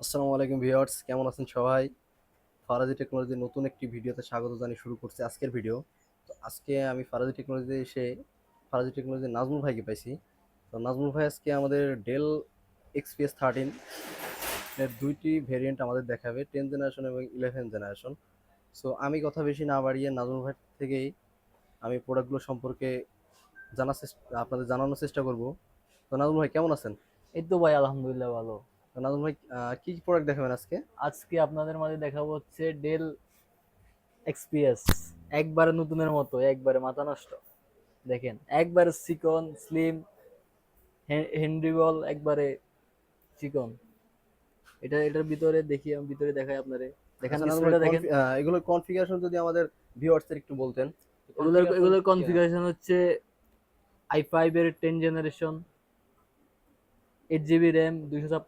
আসসালামু আলাইকুম ভিউয়ার্স, কেমন আছেন সবাই? ফারাজি টেকনোলজির নতুন একটি ভিডিওতে স্বাগত জানিয়ে শুরু করছি আজকের ভিডিও। তো আজকে আমি ফারাজি টেকনোলজিতে এসে ফারাজি টেকনোলজির নাজমুল ভাইকে পাইছি। তো নাজমুল ভাই আজকে আমাদের ডেল XPS 13 এর দুইটি ভেরিয়েন্ট আমাদের দেখাবে, 10 জেনারেশন এবং 11 জেনারেশন। সো আমি কথা বেশি না বাড়িয়ে নাজমুল ভাই থেকেই আমি প্রোডাক্টগুলো সম্পর্কে আপনাদের জানানোর চেষ্টা করব। তো নাজমুল ভাই কেমন আছেন? এই তো ভাই আলহামদুলিল্লাহ ভালো। তো নাজমুল ভাই কি প্রোডাক্ট দেখাবেন আজকে? আজকে আপনাদের মাঝে দেখাবো হচ্ছে ডেল এক্সপিএস। একবারে নতুনের মতো, একবারে মাথা নষ্ট। দেখেন, একবারে চিকন স্লিম, হ্যান্ডি বল একবারে চিকন। এটার ভিতরে দেখি, আমি ভিতরে দেখাই আপনারে। দেখেন আচ্ছা নাজমুল ভাই, ডিসপ্লেটা দেখেন। এগুলোর কনফিগারেশন যদি আমাদের ভিউয়ার্সদের একটু বলতেন। এগুলোর কনফিগারেশন এগুলোর কি? কনফিগারেশন হচ্ছে i5 এর 10 জেনারেশন, 8 জিবি র্যাম, 256